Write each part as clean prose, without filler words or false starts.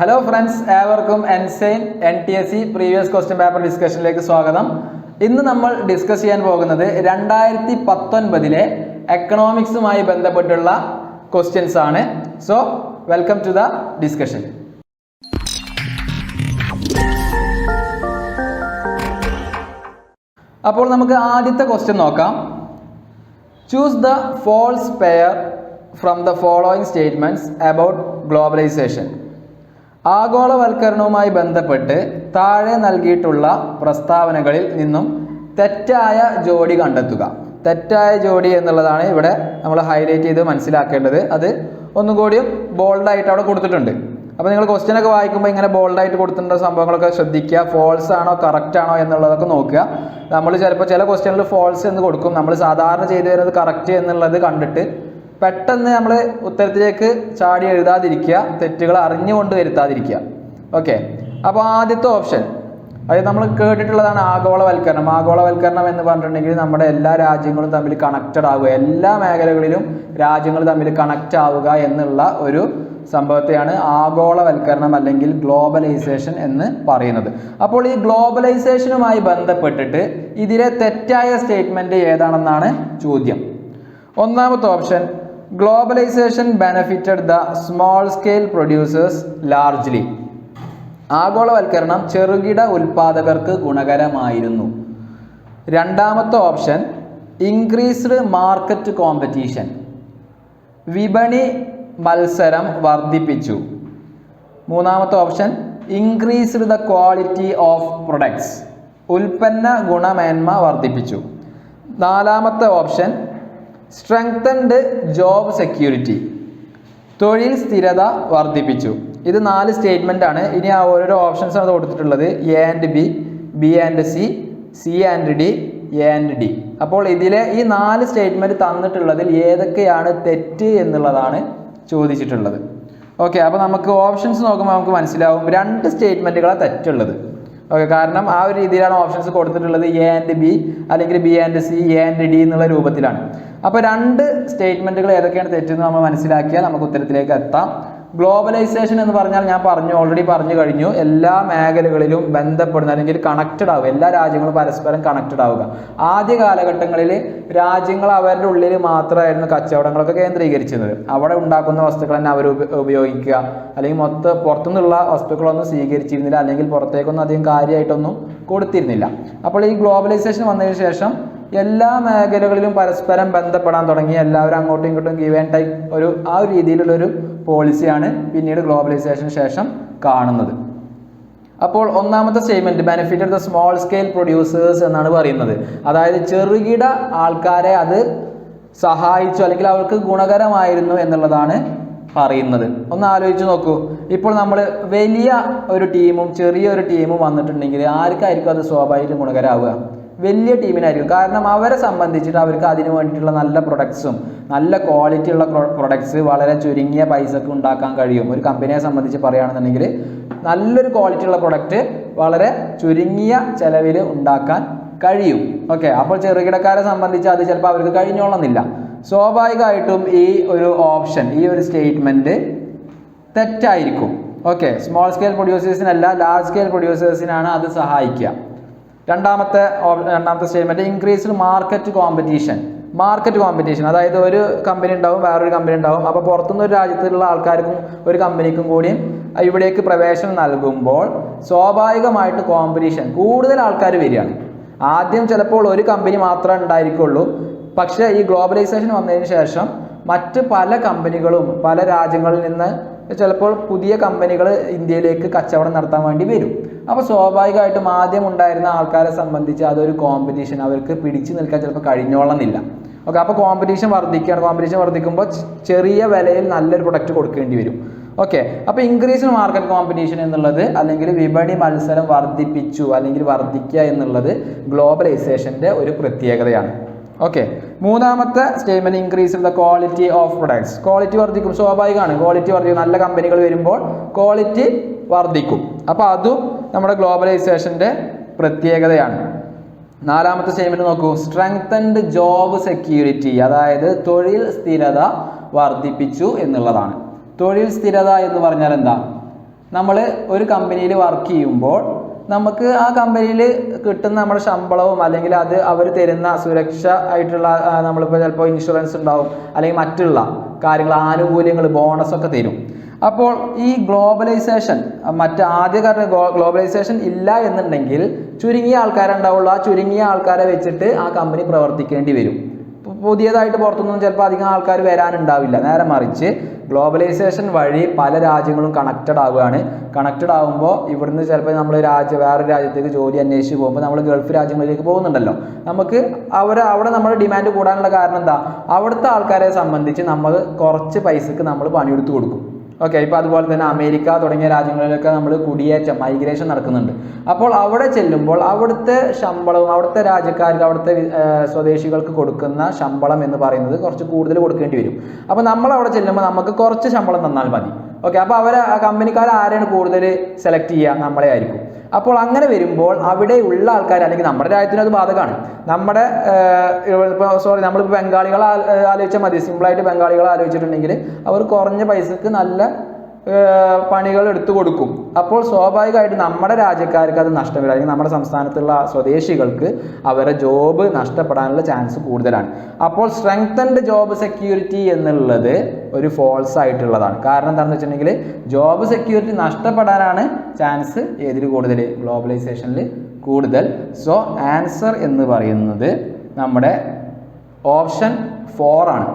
Hello friends, ഏവർക്കും Ensign NTSC previous question paper ഡിസ്കഷനിലേക്ക് സ്വാഗതം. ഇന്ന് നമ്മൾ ഡിസ്കസ് ചെയ്യാൻ പോകുന്നത് 2019 എക്കണോമിക്സുമായി ബന്ധപ്പെട്ടുള്ള ക്വസ്റ്റ്യൻസ് ആണ്. So welcome to the discussion. അപ്പോൾ നമുക്ക് ആദ്യത്തെ ക്വസ്റ്റ്യൻ നോക്കാം. Choose the false pair from the following statements about globalisation. ആഗോളവൽക്കരണവുമായി ബന്ധപ്പെട്ട് താഴെ നൽകിയിട്ടുള്ള പ്രസ്താവനകളിൽ നിന്നും തെറ്റായ ജോഡി കണ്ടെത്തുക. തെറ്റായ ജോഡി എന്നുള്ളതാണ് ഇവിടെ നമ്മൾ ഹൈലൈറ്റ് ചെയ്ത് മനസ്സിലാക്കേണ്ടത്. അത് ഒന്നുകൂടിയും ബോൾഡായിട്ട് അവിടെ കൊടുത്തിട്ടുണ്ട്. അപ്പോൾ നിങ്ങൾ ക്വസ്റ്റ്യനൊക്കെ വായിക്കുമ്പോൾ ഇങ്ങനെ ബോൾഡായിട്ട് കൊടുത്തിട്ടുള്ള സംഭവങ്ങളൊക്കെ ശ്രദ്ധിക്കുക. ഫോൾസ് ആണോ കറക്റ്റ് ആണോ എന്നുള്ളതൊക്കെ നോക്കുക. നമ്മൾ ചിലപ്പോൾ ചില ക്വസ്റ്റ്യനിൽ ഫോൾസ് എന്ന് കൊടുക്കും. നമ്മൾ സാധാരണ ചെയ്തു വരുന്നത് കറക്റ്റ് എന്നുള്ളത് കണ്ടിട്ട് പെട്ടെന്ന് നമ്മൾ ഉത്തരത്തിലേക്ക് ചാടി എഴുതാതിരിക്കുക, തെറ്റുകൾ അറിഞ്ഞുകൊണ്ട് വരുത്താതിരിക്കുക. ഓക്കെ, അപ്പോൾ ആദ്യത്തെ ഓപ്ഷൻ, അതായത് നമ്മൾ കേട്ടിട്ടുള്ളതാണ് ആഗോളവൽക്കരണം. ആഗോളവൽക്കരണം എന്ന് പറഞ്ഞിട്ടുണ്ടെങ്കിൽ നമ്മുടെ എല്ലാ രാജ്യങ്ങളും തമ്മിൽ കണക്റ്റഡ് ആവുക, എല്ലാ മേഖലകളിലും രാജ്യങ്ങൾ തമ്മിൽ കണക്റ്റ് ആവുക എന്നുള്ള ഒരു സംഭവത്തെയാണ് ആഗോളവൽക്കരണം അല്ലെങ്കിൽ ഗ്ലോബലൈസേഷൻ എന്ന് പറയുന്നത്. അപ്പോൾ ഈ ഗ്ലോബലൈസേഷനുമായി ബന്ധപ്പെട്ടിട്ട് ഇതിലെ തെറ്റായ സ്റ്റേറ്റ്മെന്റ് ഏതാണെന്നാണ് ചോദ്യം. ഒന്നാമത്തെ option, globalisation benefited the small scale producers largely. ആഗോളവൽക്കരണം ചെറുകിട ഉൽപാദകർക്ക് ഗുണകരമായിരുന്നു. രണ്ടാമത്തെ ഓപ്ഷൻ, ഇൻക്രീസ്ഡ് മാർക്കറ്റ് കോമ്പറ്റീഷൻ. വിപണി മത്സരം വർദ്ധിപ്പിച്ചു. മൂന്നാമത്തെ option, increased the quality of products. ഉൽപ്പന്ന ഗുണമേന്മ വർദ്ധിപ്പിച്ചു. നാലാമത്തെ ഓപ്ഷൻ, സ്ട്രെങ്തൻഡ് ജോബ് സെക്യൂരിറ്റി. തൊഴിൽ സ്ഥിരത വർദ്ധിപ്പിച്ചു. ഇത് 4 സ്റ്റേറ്റ്മെന്റ് ആണ്. ഇനി ആ ഓരോരോ ഓപ്ഷൻസ് ആണ് കൊടുത്തിട്ടുള്ളത്. A and B, B and C, C and D, A and D. അപ്പോൾ ഇതിലെ ഈ 4 സ്റ്റേറ്റ്മെന്റ് തന്നിട്ടുള്ളതിൽ ഏതൊക്കെയാണ് തെറ്റ് എന്നുള്ളതാണ് ചോദിച്ചിട്ടുള്ളത്. ഓക്കെ, അപ്പോൾ നമുക്ക് ഓപ്ഷൻസ് നോക്കുമ്പോൾ നമുക്ക് മനസ്സിലാവും 2 സ്റ്റേറ്റ്മെന്റുകളാണ് തെറ്റുള്ളത്. ഓക്കെ, കാരണം ആ ഒരു രീതിയിലാണ് ഓപ്ഷൻസ് കൊടുത്തിട്ടുള്ളത്. A and B അല്ലെങ്കിൽ B and C, A and D എന്നുള്ള രൂപത്തിലാണ്. അപ്പോൾ 2 സ്റ്റേറ്റ്മെന്റുകൾ ഏതൊക്കെയാണ് തെറ്റെന്ന് നമ്മൾ മനസ്സിലാക്കിയാൽ നമുക്ക് ഉത്തരത്തിലേക്ക് എത്താം. ഗ്ലോബലൈസേഷൻ എന്ന് പറഞ്ഞാൽ ഞാൻ ഓൾറെഡി പറഞ്ഞു കഴിഞ്ഞു, എല്ലാ മേഖലകളിലും ബന്ധപ്പെടുന്ന അല്ലെങ്കിൽ കണക്റ്റഡ് ആവുക, എല്ലാ രാജ്യങ്ങളും പരസ്പരം കണക്റ്റഡ് ആവുക. ആദ്യ കാലഘട്ടങ്ങളിൽ രാജ്യങ്ങൾ അവരുടെ ഉള്ളിൽ മാത്രമായിരുന്നു കച്ചവടങ്ങളൊക്കെ കേന്ദ്രീകരിച്ചിരുന്നത്. അവിടെ ഉണ്ടാക്കുന്ന വസ്തുക്കൾ തന്നെ അവർ ഉപയോഗിക്കുക, അല്ലെങ്കിൽ പുറത്തുനിന്നുള്ള വസ്തുക്കളൊന്നും സ്വീകരിച്ചിരുന്നില്ല, അല്ലെങ്കിൽ പുറത്തേക്കൊന്നും അധികം കാര്യമായിട്ടൊന്നും കൊടുത്തിരുന്നില്ല. അപ്പോൾ ഈ ഗ്ലോബലൈസേഷൻ വന്നതിന് ശേഷം എല്ലാ മേഖലകളിലും പരസ്പരം ബന്ധപ്പെടാൻ തുടങ്ങി. എല്ലാവരും അങ്ങോട്ടും ഇങ്ങോട്ടും ഗീവ് ആൻഡ് ടേക്ക് ആ ഒരു രീതിയിലുള്ളൊരു പോളിസിയാണ് പിന്നീട് ഗ്ലോബലൈസേഷന് ശേഷം കാണുന്നത്. അപ്പോൾ ഒന്നാമത്തെ statement, benefited the small scale producers എന്നാണ് പറയുന്നത്. അതായത് ചെറുകിട ആൾക്കാരെ അത് സഹായിച്ചു അല്ലെങ്കിൽ അവർക്ക് ഗുണകരമായിരുന്നു എന്നുള്ളതാണ് പറയുന്നത്. ഒന്ന് ആലോചിച്ച് നോക്കൂ. ഇപ്പോൾ നമ്മൾ വലിയ ഒരു ടീമും ചെറിയൊരു ടീമും വന്നിട്ടുണ്ടെങ്കിൽ ആർക്കായിരിക്കും അത് സ്വാഭാവികമായിട്ടും ഗുണകരമാവുക? വലിയ ടീമിനായിരിക്കും. കാരണം അവരെ സംബന്ധിച്ചിട്ട് അവർക്ക് അതിന് വേണ്ടിയിട്ടുള്ള നല്ല പ്രൊഡക്ട്സും നല്ല ക്വാളിറ്റി ഉള്ള പ്രൊഡക്ട്സ് വളരെ ചുരുങ്ങിയ പൈസക്ക് ഉണ്ടാക്കാൻ കഴിയും. ഒരു കമ്പനിയെ സംബന്ധിച്ച് പറയുകയാണെന്നുണ്ടെങ്കിൽ നല്ലൊരു ക്വാളിറ്റി ഉള്ള പ്രൊഡക്റ്റ് വളരെ ചുരുങ്ങിയ ചെലവിൽ ഉണ്ടാക്കാൻ കഴിയും. ഓക്കെ, അപ്പോൾ ചെറുകിടക്കാരെ സംബന്ധിച്ച് അത് ചിലപ്പോൾ അവർക്ക് കഴിഞ്ഞോളന്നില്ല. സ്വാഭാവികമായിട്ടും ഈ ഒരു ഓപ്ഷൻ, ഈ ഒരു സ്റ്റേറ്റ്മെന്റ് തെറ്റായിരിക്കും. ഓക്കെ, സ്മോൾ സ്കെയിൽ പ്രൊഡ്യൂസേഴ്സിനല്ല, ലാർജ് സ്കെയിൽ പ്രൊഡ്യൂസേഴ്സിനാണ് അത് സഹായിക്കുക. രണ്ടാമത്തെ statement, increased market competition. Market competition, അതായത് ഒരു കമ്പനി ഉണ്ടാവും, വേറൊരു കമ്പനി ഉണ്ടാവും. അപ്പോൾ പുറത്തുനിന്ന് ഒരു രാജ്യത്തുള്ള ആൾക്കാർക്കും ഒരു കമ്പനിക്കും കൂടി ഇവിടേക്ക് പ്രവേശനം നൽകുമ്പോൾ സ്വാഭാവികമായിട്ട് കോമ്പറ്റീഷൻ, കൂടുതൽ ആൾക്കാർ വരികയാണ്. ആദ്യം ചിലപ്പോൾ ഒരു കമ്പനി മാത്രമേ ഉണ്ടായിരിക്കുള്ളൂ. പക്ഷേ ഈ ഗ്ലോബലൈസേഷൻ വന്നതിന് ശേഷം മറ്റ് പല കമ്പനികളും പല രാജ്യങ്ങളിൽ നിന്ന് ചിലപ്പോൾ പുതിയ കമ്പനികൾ ഇന്ത്യയിലേക്ക് കച്ചവടം നടത്താൻ വേണ്ടി വരും. അപ്പോൾ സ്വാഭാവികമായിട്ടും ആദ്യം ഉണ്ടായിരുന്ന ആൾക്കാരെ സംബന്ധിച്ച് അതൊരു കോമ്പറ്റീഷൻ, അവർക്ക് പിടിച്ചു നിൽക്കാൻ ചിലപ്പോൾ കഴിഞ്ഞോളന്നില്ല. ഓക്കെ, അപ്പോൾ കോമ്പറ്റീഷൻ വർദ്ധിക്കുകയാണ്. കോമ്പറ്റീഷൻ വർദ്ധിക്കുമ്പോൾ ചെറിയ വിലയിൽ നല്ലൊരു പ്രൊഡക്റ്റ് കൊടുക്കേണ്ടി വരും. ഓക്കെ, അപ്പോൾ ഇൻക്രീസ്ഡ് മാർക്കറ്റ് കോമ്പറ്റീഷൻ എന്നുള്ളത് അല്ലെങ്കിൽ വിപണി മത്സരം വർദ്ധിപ്പിച്ചു അല്ലെങ്കിൽ വർദ്ധിക്കുക എന്നുള്ളത് ഗ്ലോബലൈസേഷൻ്റെ ഒരു പ്രത്യേകതയാണ്. ഓക്കെ, മൂന്നാമത്തെ statement, increase the quality of products. Quality വർദ്ധിക്കും, സ്വാഭാവികമാണ്. ക്വാളിറ്റി വർദ്ധിക്കും, നല്ല കമ്പനികൾ വരുമ്പോൾ ക്വാളിറ്റി വർദ്ധിക്കും. അപ്പോൾ അതും നമ്മുടെ ഗ്ലോബലൈസേഷൻ്റെ പ്രത്യേകതയാണ്. നാലാമത്തെ സ്റ്റേറ്റ്മെന്റ് നോക്കൂ, സ്ട്രെങ്തൻഡ് ജോബ് സെക്യൂരിറ്റി, അതായത് തൊഴിൽ സ്ഥിരത വർദ്ധിപ്പിച്ചു എന്നുള്ളതാണ്. തൊഴിൽ സ്ഥിരത എന്ന് പറഞ്ഞാൽ എന്താ? നമ്മൾ ഒരു കമ്പനിയിൽ വർക്ക് ചെയ്യുമ്പോൾ നമുക്ക് ആ കമ്പനിയിൽ കിട്ടുന്ന നമ്മുടെ ശമ്പളവും അല്ലെങ്കിൽ അത് അവർ തരുന്ന സുരക്ഷ ആയിട്ടുള്ള നമ്മളിപ്പോൾ ചിലപ്പോൾ ഇൻഷുറൻസ് ഉണ്ടാവും അല്ലെങ്കിൽ മറ്റുള്ള കാര്യങ്ങൾ ആനുകൂല്യങ്ങൾ ബോണസൊക്കെ തരും. അപ്പോൾ ഈ ഗ്ലോബലൈസേഷൻ ആദ്യകാല ഗ്ലോബലൈസേഷൻ ഇല്ല എന്നുണ്ടെങ്കിൽ ചുരുങ്ങിയ ആൾക്കാരെ ഉണ്ടാവുള്ളൂ. ആ ചുരുങ്ങിയ ആൾക്കാരെ വെച്ചിട്ട് ആ കമ്പനി പ്രവർത്തിക്കേണ്ടി വരും. പുതിയതായിട്ട് പുറത്തുനിന്നും ചിലപ്പോൾ അധികം ആൾക്കാർ വരാനുണ്ടാവില്ല. നേരെ മറിച്ച് ഗ്ലോബലൈസേഷൻ വഴി പല രാജ്യങ്ങളും കണക്റ്റഡ് ആവുകയാണ്. കണക്റ്റഡ് ആകുമ്പോൾ ഇവിടുന്ന് ചിലപ്പോൾ നമ്മൾ വേറൊരു രാജ്യത്തേക്ക് ജോലി അന്വേഷിച്ച് പോകുമ്പോൾ നമ്മൾ ഗൾഫ് രാജ്യങ്ങളിലേക്ക് പോകുന്നുണ്ടല്ലോ, നമുക്ക് അവിടെ നമ്മുടെ ഡിമാൻഡ് കൂടാനുള്ള കാരണം എന്താ? അവിടുത്തെ ആൾക്കാരെ സംബന്ധിച്ച് നമ്മൾ കുറച്ച് പൈസക്ക് നമ്മൾ പണിയെടുത്ത് കൊടുക്കും. ഓക്കെ, ഇപ്പോൾ അതുപോലെ തന്നെ അമേരിക്ക തുടങ്ങിയ രാജ്യങ്ങളിലൊക്കെ നമ്മൾ കുടിയേറ്റം മൈഗ്രേഷൻ നടക്കുന്നുണ്ട്. അപ്പോൾ അവിടെ ചെല്ലുമ്പോൾ അവിടുത്തെ ശമ്പളവും അവിടുത്തെ രാജ്യക്കാർക്ക് അവിടുത്തെ സ്വദേശികൾക്ക് കൊടുക്കുന്ന ശമ്പളം എന്ന് പറയുന്നത് കുറച്ച് കൂടുതൽ കൊടുക്കേണ്ടി വരും. അപ്പോൾ നമ്മൾ അവിടെ ചെല്ലുമ്പോൾ നമുക്ക് കുറച്ച് ശമ്പളം തന്നാൽ മതി. ഓക്കെ, അപ്പോൾ ആ കമ്പനിക്കാർ ആരെയാണ് കൂടുതൽ സെലക്ട് ചെയ്യുക? നമ്മളെ ആയിരിക്കും. അപ്പോൾ അങ്ങനെ വരുമ്പോൾ അവിടെ ഉള്ള ആൾക്കാർ, അല്ലെങ്കിൽ നമ്മുടെ രാജ്യത്തിന് അത് ബാധകമാണ്. നമ്മളിപ്പോൾ ബംഗാളികളെ ആലോചിച്ചാൽ മതി. സിമ്പിളായിട്ട് ബംഗാളികളെ ആലോചിച്ചിട്ടുണ്ടെങ്കിൽ അവർ കുറഞ്ഞ പൈസക്ക് നല്ല പണികൾ എടുത്തു കൊടുക്കും. അപ്പോൾ സ്വാഭാവികമായിട്ട് നമ്മുടെ രാജ്യക്കാർക്ക് അത് നഷ്ടം വരും, അല്ലെങ്കിൽ നമ്മുടെ സംസ്ഥാനത്തുള്ള സ്വദേശികൾക്ക് അവരുടെ ജോബ് നഷ്ടപ്പെടാനുള്ള ചാൻസ് കൂടുതലാണ്. അപ്പോൾ സ്ട്രെങ്തൻഡ് ജോബ് സെക്യൂരിറ്റി എന്നുള്ളത് ഒരു ഫോൾസ് ആയിട്ടുള്ളതാണ്. കാരണം എന്താണെന്ന് വെച്ചിട്ടുണ്ടെങ്കിൽ ജോബ് സെക്യൂരിറ്റി നഷ്ടപ്പെടാനാണ് ചാൻസ് ഏതിൽ കൂടുതൽ? ഗ്ലോബലൈസേഷനിൽ കൂടുതൽ. സോ ആൻസർ എന്ന് പറയുന്നത് നമ്മുടെ ഓപ്ഷൻ 4 ആണ്.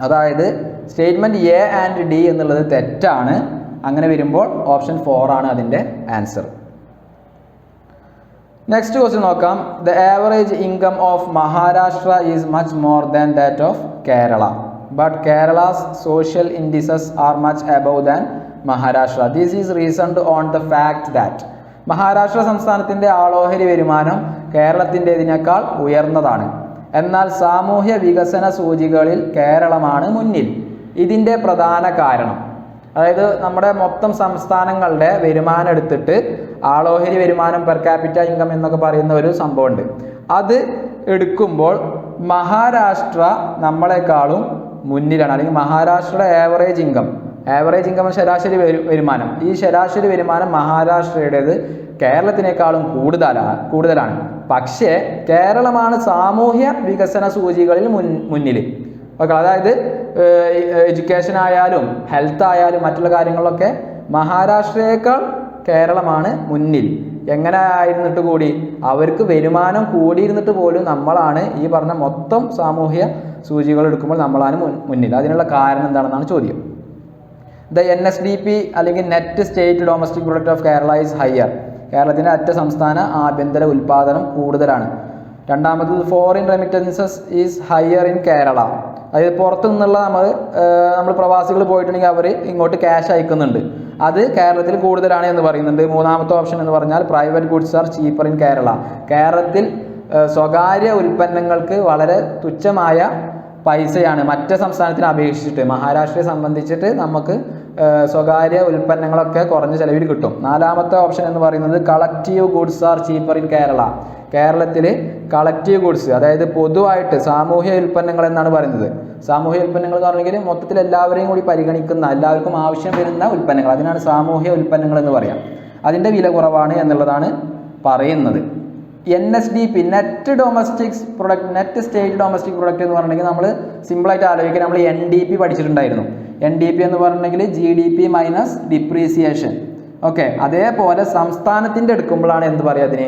അതായത് സ്റ്റേറ്റ്മെൻറ്റ് എ ആൻഡ് ഡി എന്നുള്ളത് തെറ്റാണ്. അങ്ങനെ വരുമ്പോൾ ഓപ്ഷൻ 4 ആണ് അതിൻ്റെ ആൻസർ. നെക്സ്റ്റ് ക്വസ്റ്റ്യൻ നോക്കാം. The average income of Maharashtra is much more than that of Kerala, but Kerala's social indices are much above than Maharashtra. This is reasoned on the fact that Maharashtra സംസ്ഥാനത്തിൻ്റെ ആളോഹരി വരുമാനം കേരളത്തിൻ്റെതിനേക്കാൾ ഉയർന്നതാണ്. എന്നാൽ സാമൂഹ്യ വികസന സൂചികകളിൽ കേരളമാണ് മുന്നിൽ. ഇതിൻ്റെ പ്രധാന കാരണം, അതായത് നമ്മുടെ മൊത്തം സംസ്ഥാനങ്ങളുടെ വരുമാനം എടുത്തിട്ട് ആളോഹരി വരുമാനം പെർ ക്യാപിറ്റ ഇൻകം എന്നൊക്കെ പറയുന്ന ഒരു സംഭവമുണ്ട്. അത് എടുക്കുമ്പോൾ മഹാരാഷ്ട്ര നമ്മളെക്കാളും മുന്നിലാണ്. അല്ലെങ്കിൽ മഹാരാഷ്ട്രയുടെ ആവറേജ് ഇൻകം ശരാശരി വരുമാനം, ഈ ശരാശരി വരുമാനം മഹാരാഷ്ട്രയുടേത് കേരളത്തിനേക്കാളും കൂടുതലാണ്. പക്ഷേ കേരളമാണ് സാമൂഹ്യ വികസന സൂചികളിൽ മുന്നിൽ. ഓക്കെ, അതായത് എഡ്യൂക്കേഷൻ ആയാലും ഹെൽത്ത് ആയാലും മറ്റുള്ള കാര്യങ്ങളിലൊക്കെ മഹാരാഷ്ട്രയേക്കാൾ കേരളമാണ് മുന്നിൽ. എങ്ങനെ ആയിരുന്നിട്ട് കൂടി അവർക്ക് വരുമാനം കൂടിയിരുന്നിട്ട് പോലും നമ്മളാണ് ഈ പറഞ്ഞ മൊത്തം സാമൂഹ്യ സൂചികൾ എടുക്കുമ്പോൾ നമ്മളാണ് മുന്നിൽ. അതിനുള്ള കാരണം എന്താണെന്നാണ് ചോദ്യം. ദ NSDP അല്ലെങ്കിൽ net state domestic product of Kerala is higher. കേരളത്തിൻ്റെ അറ്റ സംസ്ഥാന ആഭ്യന്തര ഉൽപ്പാദനം കൂടുതലാണ്. രണ്ടാമത്തത് foreign remittances is higher in Kerala. അതായത് പുറത്തു നിന്നുള്ള നമ്മൾ പ്രവാസികൾ പോയിട്ടുണ്ടെങ്കിൽ അവർ ഇങ്ങോട്ട് ക്യാഷ് അയക്കുന്നുണ്ട്, അത് കേരളത്തിൽ കൂടുതലാണ് എന്ന് പറയുന്നുണ്ട്. മൂന്നാമത്തെ ഓപ്ഷൻ എന്ന് പറഞ്ഞാൽ private goods are cheaper in Kerala. കേരളത്തിൽ സ്വകാര്യ ഉൽപ്പന്നങ്ങൾക്ക് വളരെ തുച്ഛമായ പൈസയാണ് മറ്റ് സംസ്ഥാനത്തിനെ അപേക്ഷിച്ചിട്ട്. മഹാരാഷ്ട്രയെ സംബന്ധിച്ചിട്ട് നമുക്ക് സ്വകാര്യ ഉൽപ്പന്നങ്ങളൊക്കെ കുറഞ്ഞ ചിലവിൽ കിട്ടും. നാലാമത്തെ ഓപ്ഷൻ എന്ന് പറയുന്നത് collective goods are cheaper in Kerala. കേരളത്തിൽ കളക്റ്റീവ് ഗുഡ്സ്, അതായത് പൊതുവായിട്ട് സാമൂഹ്യ ഉൽപ്പന്നങ്ങൾ എന്നാണ് പറയുന്നത്. സാമൂഹ്യ ഉൽപ്പന്നങ്ങൾ എന്ന് പറഞ്ഞെങ്കിൽ മൊത്തത്തിൽ എല്ലാവരെയും കൂടി പരിഗണിക്കുന്ന, എല്ലാവർക്കും ആവശ്യം വരുന്ന ഉൽപ്പന്നങ്ങൾ, അതിനാണ് സാമൂഹ്യ ഉൽപ്പന്നങ്ങൾ എന്ന് പറയാം. അതിൻ്റെ വില കുറവാണ് എന്നുള്ളതാണ് പറയുന്നത്. NSDP net state domestic product എന്ന് പറഞ്ഞിട്ടുണ്ടെങ്കിൽ നമ്മൾ സിമ്പിളായിട്ട് ആലോചിക്കുക, നമ്മൾ NDP പഠിച്ചിട്ടുണ്ടായിരുന്നു. NDP എന്ന് പറഞ്ഞിട്ടുണ്ടെങ്കിൽ GDP മൈനസ് ഡിപ്രീസിയേഷൻ. ഓക്കെ, അതേപോലെ സംസ്ഥാനത്തിൻ്റെ എടുക്കുമ്പോഴാണ് എന്ത് പറയുക, അതിന്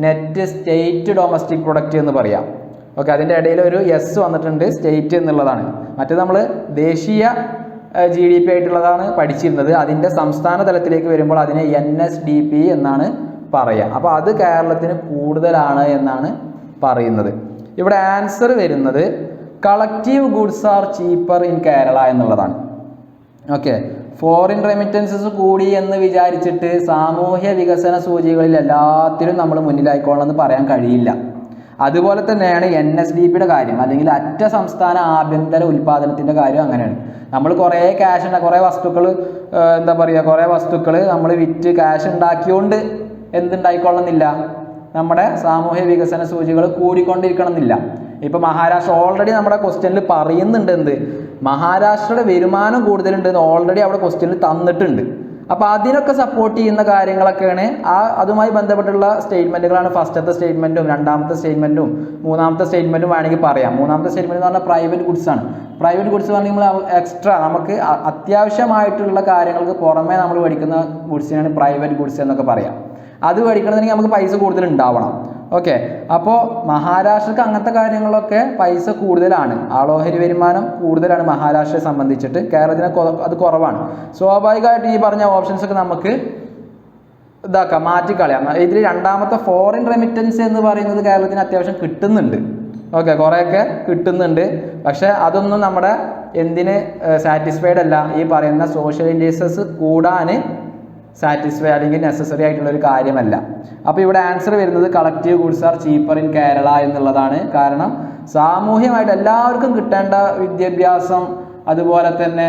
നെറ്റ് സ്റ്റേറ്റ് ഡൊമസ്റ്റിക് പ്രൊഡക്റ്റ് എന്ന് പറയാം. ഓക്കെ, അതിൻ്റെ ഇടയിൽ ഒരു എസ് വന്നിട്ടുണ്ട്, സ്റ്റേറ്റ് എന്നുള്ളതാണ്. മറ്റേ നമ്മൾ ദേശീയ GDP ആയിട്ടുള്ളതാണ് പഠിച്ചിരുന്നത്. അതിൻ്റെ സംസ്ഥാന തലത്തിലേക്ക് വരുമ്പോൾ അതിനെ NSDP എന്നാണ് പറയാം. അപ്പോൾ അത് കേരളത്തിന് കൂടുതലാണ് എന്നാണ് പറയുന്നത്. ഇവിടെ ആൻസർ വരുന്നത് collective goods are cheaper in Kerala എന്നുള്ളതാണ്. ഓക്കെ, ഫോറിൻ റെമിറ്റൻസസ് കൂടി എന്ന് വിചാരിച്ചിട്ട് സാമൂഹ്യ വികസന സൂചികളിൽ എല്ലാത്തിലും നമ്മൾ മുന്നിലായിക്കോളണമെന്ന് പറയാൻ കഴിയില്ല. അതുപോലെ തന്നെയാണ് NSDPയുടെ കാര്യം, അല്ലെങ്കിൽ അറ്റ സംസ്ഥാന ആഭ്യന്തര ഉൽപ്പാദനത്തിൻ്റെ കാര്യം അങ്ങനെയാണ്. നമ്മൾ കുറേ ക്യാഷ് കുറേ വസ്തുക്കൾ കുറേ വസ്തുക്കൾ നമ്മൾ വിറ്റ് ക്യാഷ് ഉണ്ടാക്കിയോണ്ട് എന്തുണ്ടായിക്കൊള്ളുന്നില്ല, നമ്മുടെ സാമൂഹ്യ വികസന സൂചികൾ കൂടിക്കൊണ്ടിരിക്കണമെന്നില്ല. ഇപ്പം മഹാരാഷ്ട്ര ഓൾറെഡി നമ്മുടെ ക്വസ്റ്റ്യനിൽ പറയുന്നുണ്ട്, മഹാരാഷ്ട്രയുടെ വരുമാനം കൂടുതലുണ്ട് എന്ന് ഓൾറെഡി അവിടെ ക്വസ്റ്റ്യനിൽ തന്നിട്ടുണ്ട്. അപ്പോൾ അതിനൊക്കെ സപ്പോർട്ട് ചെയ്യുന്ന കാര്യങ്ങളൊക്കെയാണ് അതുമായി ബന്ധപ്പെട്ടുള്ള സ്റ്റേറ്റ്മെൻറ്റുകളാണ് ഫസ്റ്റത്തെ സ്റ്റേറ്റ്മെൻറ്റും രണ്ടാമത്തെ സ്റ്റേറ്റ്മെൻറ്റും മൂന്നാമത്തെ സ്റ്റേറ്റ്മെൻറ്റും വേണമെങ്കിൽ പറയാം. മൂന്നാമത്തെ സ്റ്റേറ്റ്മെൻറ്റ് എന്ന് പറഞ്ഞാൽ പ്രൈവറ്റ് ഗുഡ്സ് ആണ്. പ്രൈവറ്റ് ഗുഡ്സ് എന്ന് പറഞ്ഞാൽ നമ്മൾ എക്സ്ട്രാ നമുക്ക് അത്യാവശ്യമായിട്ടുള്ള കാര്യങ്ങൾക്ക് പുറമേ നമ്മൾ മേടിക്കുന്ന ഗുഡ്സിനാണ് പ്രൈവറ്റ് ഗുഡ്സ് എന്നൊക്കെ പറയാം. അത് മേടിക്കണമെന്നുണ്ടെങ്കിൽ നമുക്ക് പൈസ കൂടുതൽ ഉണ്ടാവണം. ഓക്കെ, അപ്പോൾ മഹാരാഷ്ട്രക്ക് അങ്ങനത്തെ കാര്യങ്ങളൊക്കെ പൈസ കൂടുതലാണ്, ആളോഹരി വരുമാനം കൂടുതലാണ് മഹാരാഷ്ട്രയെ സംബന്ധിച്ചിട്ട്. കേരളത്തിന് അത് കുറവാണ്. സ്വാഭാവികമായിട്ട് ഈ പറഞ്ഞ ഓപ്ഷൻസ് ഒക്കെ നമുക്ക് ഇതാക്കാം, മാറ്റിക്കളയാം. ഇതിൽ രണ്ടാമത്തെ ഫോറിൻ റെമിറ്റൻസ് എന്ന് പറയുന്നത് കേരളത്തിന് അത്യാവശ്യം കിട്ടുന്നുണ്ട്. ഓക്കെ, കുറേയൊക്കെ കിട്ടുന്നുണ്ട്. പക്ഷെ അതൊന്നും നമ്മുടെ എന്തിന് സാറ്റിസ്ഫൈഡ് അല്ല, ഈ പറയുന്ന സോഷ്യൽ ഇൻഡസ്ട്രീസ് കൂടാൻ സാറ്റിസ്ഫൈ അല്ലെങ്കിൽ നെസസറി ആയിട്ടുള്ള ഒരു കാര്യമല്ല. അപ്പോൾ ഇവിടെ ആൻസർ വരുന്നത് collective goods are cheaper in Kerala എന്നുള്ളതാണ്. കാരണം സാമൂഹ്യമായിട്ട് എല്ലാവർക്കും കിട്ടേണ്ട വിദ്യാഭ്യാസം, അതുപോലെ തന്നെ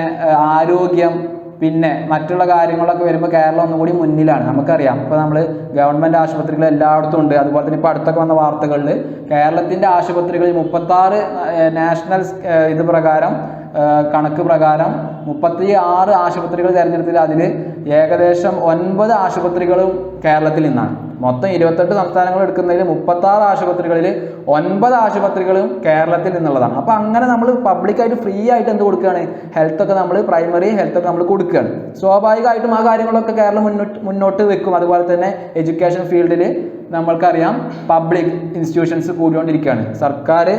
ആരോഗ്യം, പിന്നെ മറ്റുള്ള കാര്യങ്ങളൊക്കെ വരുമ്പോൾ കേരളം ഒന്നും കൂടി മുന്നിലാണ്. നമുക്കറിയാം, ഇപ്പോൾ നമ്മൾ ഗവൺമെൻറ് ആശുപത്രികൾ എല്ലായിടത്തും ഉണ്ട്. അതുപോലെ തന്നെ ഇപ്പോൾ അടുത്തൊക്കെ വന്ന വാർത്തകളിൽ കേരളത്തിൻ്റെ ആശുപത്രികളിൽ 36 നാഷണൽ ഇത് പ്രകാരം കണക്ക് പ്രകാരം 36 ആശുപത്രികൾ തിരഞ്ഞെടുത്തതിൽ അതിൽ ഏകദേശം 9 ആശുപത്രികളും കേരളത്തിൽ നിന്നാണ്. മൊത്തം 28 സംസ്ഥാനങ്ങൾ എടുക്കുന്നതിൽ 36 ആശുപത്രികളിൽ 9 ആശുപത്രികളും കേരളത്തിൽ നിന്നുള്ളതാണ്. അപ്പോൾ അങ്ങനെ നമ്മൾ പബ്ലിക്കായിട്ട് ഫ്രീ ആയിട്ട് എന്ത് കൊടുക്കുകയാണ്, ഹെൽത്തൊക്കെ നമ്മൾ പ്രൈമറി ഹെൽത്തൊക്കെ നമ്മൾ കൊടുക്കുകയാണ്. സ്വാഭാവികമായിട്ടും ആ കാര്യങ്ങളൊക്കെ കേരളം മുന്നോട്ട് വെക്കും. അതുപോലെ തന്നെ എഡ്യൂക്കേഷൻ ഫീൽഡിൽ നമ്മൾക്കറിയാം പബ്ലിക് ഇൻസ്റ്റിറ്റ്യൂഷൻസ് കൂടിക്കൊണ്ടിരിക്കുകയാണ്. സർക്കാർ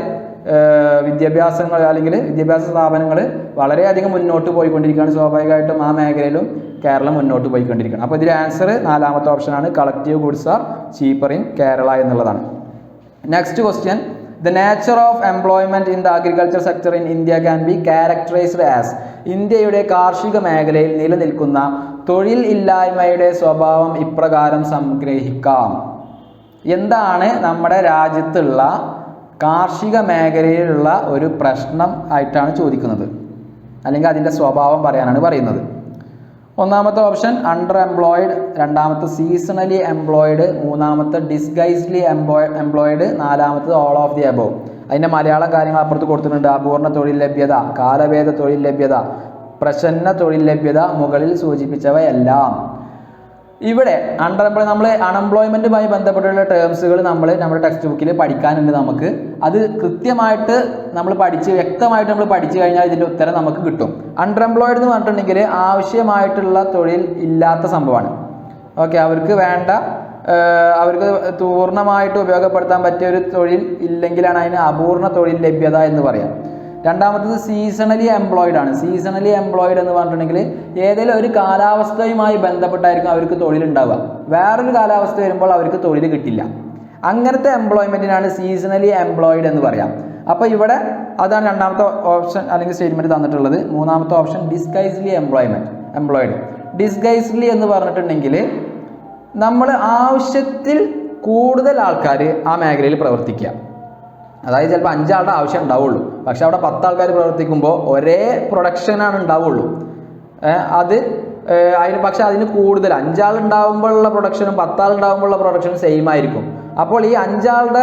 വിദ്യാഭ്യാസങ്ങൾ അല്ലെങ്കിൽ വിദ്യാഭ്യാസ സ്ഥാപനങ്ങൾ വളരെയധികം മുന്നോട്ട് പോയിക്കൊണ്ടിരിക്കുകയാണ്. സ്വാഭാവികമായിട്ടും ആ മേഖലയിലും കേരളം മുന്നോട്ട് പോയിക്കൊണ്ടിരിക്കുകയാണ്. അപ്പോൾ ഇതിൽ ആൻസർ നാലാമത്തെ ഓപ്ഷനാണ്, collective goods are cheaper in Kerala എന്നുള്ളതാണ്. Next question, the nature of employment in the agriculture sector in India can be characterised as. ഇന്ത്യയുടെ കാർഷിക മേഖലയിൽ നിലനിൽക്കുന്ന തൊഴിൽ ഇല്ലായ്മയുടെ സ്വഭാവം ഇപ്രകാരം സംഗ്രഹിക്കാം. എന്താണ് നമ്മുടെ രാജ്യത്തുള്ള കാർഷിക മേഖലയിലുള്ള ഒരു പ്രശ്നം ആയിട്ടാണ് ചോദിക്കുന്നത്, അല്ലെങ്കിൽ അതിൻ്റെ സ്വഭാവം പറയാനാണ് പറയുന്നത്. ഒന്നാമത്തെ ഓപ്ഷൻ അണ്ടർ എംപ്ലോയിഡ്, രണ്ടാമത്തെ സീസണലി എംപ്ലോയിഡ്, മൂന്നാമത്തെ ഡിസ്ഗൈസ്ഡ്ലി എംപ്ലോയിഡ്, നാലാമത്തത് ഓൾ ഓഫ് ദി അബോവ്. അതിൻ്റെ മലയാളം കാര്യങ്ങൾ അപ്പുറത്ത് കൊടുത്തിട്ടുണ്ട്. അപൂർണ തൊഴിൽ ലഭ്യത, കാലഭേദ തൊഴിൽ ലഭ്യത, പ്രച്ഛന്ന തൊഴിൽ ലഭ്യത, മുകളിൽ സൂചിപ്പിച്ചവയെല്ലാം. ഇവിടെ നമ്മൾ അൺഎംപ്ലോയ്മെൻറ്റുമായി ബന്ധപ്പെട്ടുള്ള ടേംസുകൾ നമ്മുടെ ടെക്സ്റ്റ് ബുക്കിൽ പഠിക്കാനുണ്ട്. നമുക്ക് അത് കൃത്യമായിട്ട് നമ്മൾ വ്യക്തമായിട്ട് നമ്മൾ പഠിച്ചു കഴിഞ്ഞാൽ ഇതിൻ്റെ ഉത്തരം നമുക്ക് കിട്ടും. അൺഎംപ്ലോയിഡ് എന്ന് പറഞ്ഞിട്ടുണ്ടെങ്കിൽ ആവശ്യമായിട്ടുള്ള തൊഴിൽ ഇല്ലാത്ത സംഭവമാണ്. ഓക്കെ, അവർക്ക് പൂർണ്ണമായിട്ട് ഉപയോഗപ്പെടുത്താൻ പറ്റിയ ഒരു തൊഴിൽ ഇല്ലെങ്കിലാണ് അതിന് അപൂർണ തൊഴിൽ ലഭ്യത എന്ന് പറയാം. രണ്ടാമത്തത് സീസണലി എംപ്ലോയിഡ് ആണ്. സീസണലി എംപ്ലോയിഡ് എന്ന് പറഞ്ഞിട്ടുണ്ടെങ്കിൽ ഏതെങ്കിലും ഒരു കാലാവസ്ഥയുമായി ബന്ധപ്പെട്ടായിരിക്കും അവർക്ക് തൊഴിലുണ്ടാവുക. വേറൊരു കാലാവസ്ഥ വരുമ്പോൾ അവർക്ക് തൊഴിൽ കിട്ടില്ല. അങ്ങനത്തെ എംപ്ലോയ്മെൻറ്റിനാണ് സീസണലി എംപ്ലോയിഡ് എന്ന് പറയാം. അപ്പോൾ ഇവിടെ അതാണ് രണ്ടാമത്തെ ഓപ്ഷൻ അല്ലെങ്കിൽ സ്റ്റേറ്റ്മെൻറ്റ് തന്നിട്ടുള്ളത്. മൂന്നാമത്തെ ഓപ്ഷൻ ഡിസ്ഗൈസ്ഡ്ലി എംപ്ലോയിഡ്. ഡിസ്ഗൈസ്ഡ്ലി എന്ന് പറഞ്ഞിട്ടുണ്ടെങ്കിൽ നമ്മൾ ആവശ്യത്തിൽ കൂടുതൽ ആൾക്കാർ ആ മേഖലയിൽ പ്രവർത്തിക്കുക. അതായത് ചിലപ്പോൾ 5 ആളുടെ ആവശ്യം ഉണ്ടാവുള്ളൂ, പക്ഷെ അവിടെ 10 ആൾക്കാർ പ്രവർത്തിക്കുമ്പോൾ ഒരേ പ്രൊഡക്ഷനാണ് ഉണ്ടാവുള്ളൂ. പക്ഷെ അതിന് കൂടുതൽ 5 ആൾ ഉണ്ടാകുമ്പോഴുള്ള പ്രൊഡക്ഷനും 10 ആൾ ഉണ്ടാകുമ്പോഴുള്ള പ്രൊഡക്ഷനും സെയിം ആയിരിക്കും. അപ്പോൾ ഈ 5 ആളുടെ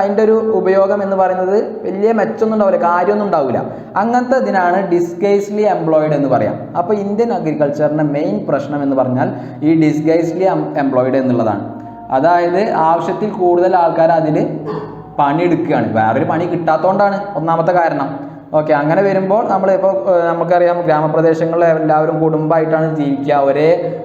അതിൻ്റെ ഒരു ഉപയോഗം എന്ന് പറയുന്നത് വലിയ മെച്ചമൊന്നും ഉണ്ടാവില്ല, കാര്യമൊന്നും ഉണ്ടാവില്ല. അങ്ങനത്തെ ഇതിനാണ് ഡിസ്ഗൈസ്ഡ്ലി എംപ്ലോയിഡ് എന്ന് പറയാം. അപ്പോൾ ഇന്ത്യൻ അഗ്രികൾച്ചറിൻ്റെ മെയിൻ പ്രശ്നം എന്ന് പറഞ്ഞാൽ ഈ ഡിസ്ഗൈസ്ഡ്ലി എംപ്ലോയിഡ് എന്നുള്ളതാണ്. അതായത് ആവശ്യത്തിൽ കൂടുതൽ ആൾക്കാർ അതിൽ പണിയെടുക്കുകയാണ്, വേറൊരു പണി കിട്ടാത്തതുകൊണ്ടാണ് ഒന്നാമത്തെ കാരണം. ഓക്കെ, അങ്ങനെ വരുമ്പോൾ നമുക്കറിയാം ഗ്രാമപ്രദേശങ്ങളിൽ എല്ലാവരും കുടുംബമായിട്ടാണ് ജീവിക്കുക.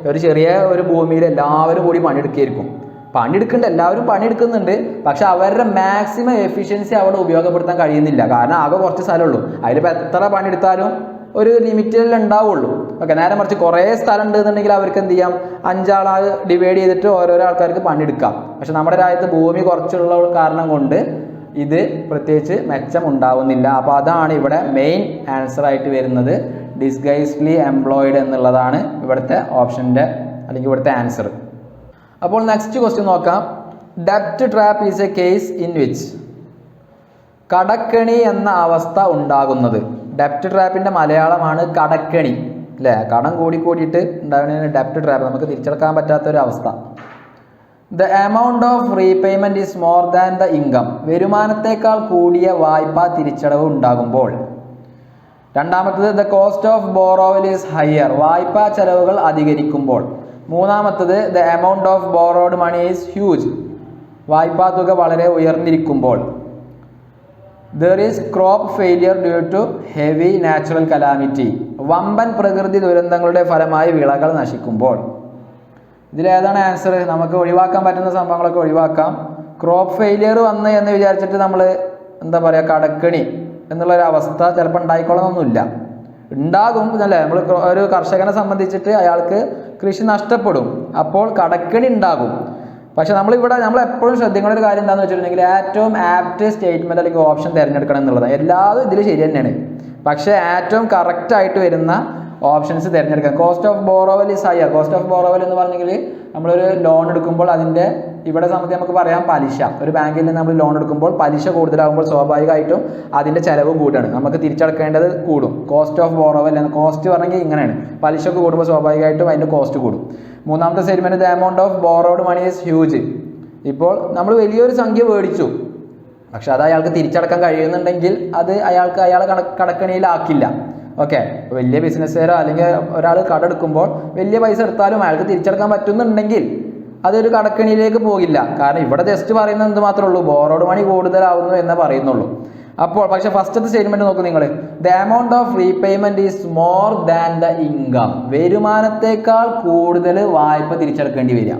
ഒരു ചെറിയ ഒരു ഭൂമിയിൽ എല്ലാവരും കൂടി പണിയെടുക്കുന്നുണ്ട്, എല്ലാവരും പണിയെടുക്കുന്നുണ്ട്. പക്ഷെ അവരുടെ മാക്സിമം എഫിഷ്യൻസി അവിടെ ഉപയോഗപ്പെടുത്താൻ കഴിയുന്നില്ല. കാരണം ആകെ കുറച്ച് സ്ഥലമുള്ളൂ. അതിലിപ്പോൾ എത്ര പണിയെടുത്താലും ഒരു ലിമിറ്റിൽ ഉണ്ടാവുള്ളൂ. ഓക്കെ, നേരെ മറിച്ച് കുറേ സ്ഥലം ഉണ്ടെന്നുണ്ടെങ്കിൽ അവർക്ക് എന്ത് ചെയ്യാം, 5 ആൾ ഡിവൈഡ് ചെയ്തിട്ട് ഓരോരോ ആൾക്കാർക്ക് പണിയെടുക്കാം. പക്ഷെ നമ്മുടെ രാജ്യത്ത് ഭൂമി കുറച്ചുള്ള കാരണം കൊണ്ട് ഇത് പ്രത്യേകിച്ച് മെച്ചം ഉണ്ടാവുന്നില്ല. അപ്പോൾ അതാണ് ഇവിടെ മെയിൻ ആൻസർ ആയിട്ട് വരുന്നത്. ഡിസ്ഗൈസ്ഡ്ലി എംപ്ലോയിഡ് എന്നുള്ളതാണ് ഇവിടുത്തെ ഓപ്ഷൻ്റെ അല്ലെങ്കിൽ ഇവിടുത്തെ ആൻസർ. അപ്പോൾ നെക്സ്റ്റ് ക്വസ്റ്റ്യൻ നോക്കാം. ഡെപ്റ്റ് trap is a case in which. കടക്കെണി എന്ന അവസ്ഥ ഉണ്ടാകുന്നത്. ഡെപ്റ്റ് ട്രാപ്പിൻ്റെ മലയാളമാണ് കടക്കെണി, അല്ലേ? കടം കൂടിയിട്ട് ഉണ്ടാകുന്നതിന് ഡെപ്റ്റ് ട്രാപ്പ്, നമുക്ക് തിരിച്ചെടുക്കാൻ പറ്റാത്തൊരവസ്ഥ. The amount of repayment is more than the income. വരുമാനത്തേക്കാൾ കൂടിയ വായ്പാ തിരിച്ചടവ് ഉണ്ടാകുമ്പോൾ. രണ്ടാമത്തത് the cost of borrowal is higher, വായ്പാ ചെലവുകൾ അധികരിക്കുമ്പോൾ. മൂന്നാമത്തത് the amount of borrowed money is huge, വായ്പാ തുക വളരെ ഉയർന്നിരിക്കുമ്പോൾ. There is crop failure due to heavy natural calamity, വമ്പൻ പ്രകൃതി ദുരന്തങ്ങളുടെ ഫലമായി വിളകൾ നശിക്കുമ്പോൾ. ഇതിലേതാണ് ആൻസർ? നമുക്ക് ഒഴിവാക്കാൻ പറ്റുന്ന സംഭവങ്ങളൊക്കെ ഒഴിവാക്കാം. ക്രോപ്പ് ഫെയിലിയർ വന്ന് എന്ന് വിചാരിച്ചിട്ട് നമ്മൾ എന്താ പറയുക, കടക്കണി എന്നുള്ളൊരവസ്ഥ ചിലപ്പോൾ ഉണ്ടായിക്കൊള്ളണമെന്നില്ല. ഉണ്ടാകും അല്ലേ? നമ്മൾ ഒരു കർഷകനെ സംബന്ധിച്ചിട്ട് അയാൾക്ക് കൃഷി നഷ്ടപ്പെടും, അപ്പോൾ കടക്കണി ഉണ്ടാകും. പക്ഷെ നമ്മൾ എപ്പോഴും ശ്രദ്ധിക്കേണ്ട ഒരു കാര്യം എന്താണെന്ന് വെച്ചിട്ടുണ്ടെങ്കിൽ ഏറ്റവും ആപ്റ്റ് സ്റ്റേറ്റ്മെന്റ് അല്ലെങ്കിൽ ഓപ്ഷൻ തിരഞ്ഞെടുക്കണം എന്നുള്ളതാണ്. എല്ലാതും ഇതിൽ ശരി തന്നെയാണ്, പക്ഷേ ഏറ്റവും കറക്റ്റ് ആയിട്ട് വരുന്ന ഓപ്ഷൻസ് തിരഞ്ഞെടുക്കാം. Cost of borrowal is higher. Cost of borrowal എന്ന് പറഞ്ഞെങ്കിൽ നമ്മളൊരു ലോൺ എടുക്കുമ്പോൾ അതിൻ്റെ ഇവിടെ സംബന്ധിച്ച് നമുക്ക് പറയാം പലിശ. ഒരു ബാങ്കിൽ നിന്ന് നമ്മൾ ലോൺ എടുക്കുമ്പോൾ പലിശ കൂടുതലാകുമ്പോൾ സ്വാഭാവികമായിട്ടും അതിൻ്റെ ചിലവും കൂടാണ്, നമുക്ക് തിരിച്ചടക്കേണ്ടത് കൂടും. കോസ്റ്റ് ഓഫ് ബോറോവൽ എന്ന കോസ്റ്റ് പറഞ്ഞെങ്കിൽ ഇങ്ങനെയാണ്, പലിശക്ക് കൂടുമ്പോൾ സ്വാഭാവികമായിട്ടും അതിൻ്റെ കോസ്റ്റ് കൂടും. മൂന്നാമത്തെ statement the amount of borrowed money is huge. ഇപ്പോൾ നമ്മൾ വലിയൊരു സംഖ്യ മേടിച്ചു, പക്ഷെ അത് അയാൾക്ക് തിരിച്ചടക്കാൻ കഴിയുന്നുണ്ടെങ്കിൽ അത് അയാളെ കടക്കണിയിലാക്കില്ല. ഓക്കെ, വലിയ ബിസിനസ്സുകാരോ അല്ലെങ്കിൽ ഒരാൾ കടെടുക്കുമ്പോൾ വലിയ പൈസ എടുത്താലും അയാൾക്ക് തിരിച്ചടക്കാൻ പറ്റുന്നുണ്ടെങ്കിൽ അതൊരു കടക്കണിയിലേക്ക് പോകില്ല. കാരണം ഇവിടെ ജസ്റ്റ് പറയുന്നത് എന്ത് മാത്രമേ ഉള്ളൂ, ബോറോഡ് മണി കൂടുതലാവുന്നു എന്നേ പറയുന്നുള്ളൂ. അപ്പോൾ പക്ഷെ ഫസ്റ്റത്തെ സ്റ്റേറ്റ്മെന്റ് നോക്കൂ നിങ്ങൾ, the amount of repayment is more than the income. വരുമാനത്തേക്കാൾ കൂടുതൽ വായ്പ തിരിച്ചടക്കേണ്ടി വരിക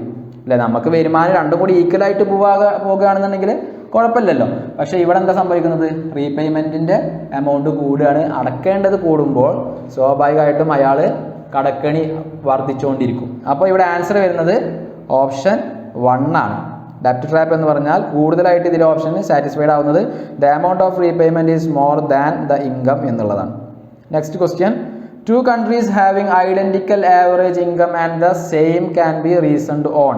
അല്ലെ? നമുക്ക് വരുമാനം രണ്ടും കൂടി ഈക്വൽ ആയിട്ട് പോകുകയാണെന്നുണ്ടെങ്കിൽ കുഴപ്പമില്ലല്ലോ. പക്ഷെ ഇവിടെ എന്താ സംഭവിക്കുന്നത്, റീപേയ്മെന്റിന്റെ എമൗണ്ട് കൂടുകയാണ്, അടക്കേണ്ടത് കൂടുമ്പോൾ സ്വാഭാവികമായിട്ടും അയാൾ കടക്കണി വർദ്ധിച്ചുകൊണ്ടിരിക്കും. അപ്പോൾ ഇവിടെ ആൻസർ വരുന്നത് ഓപ്ഷൻ 1 ആണ്. ഡെപ്റ്റ് ട്രാപ്പ് എന്ന് പറഞ്ഞാൽ കൂടുതലായിട്ട് ഇതിലെ ഓപ്ഷൻ സാറ്റിസ്ഫൈഡ് ആവുന്നത് the amount of repayment is more than the income എന്നുള്ളതാണ്. Next question, 2 countries having identical average income and the same can be reasoned on.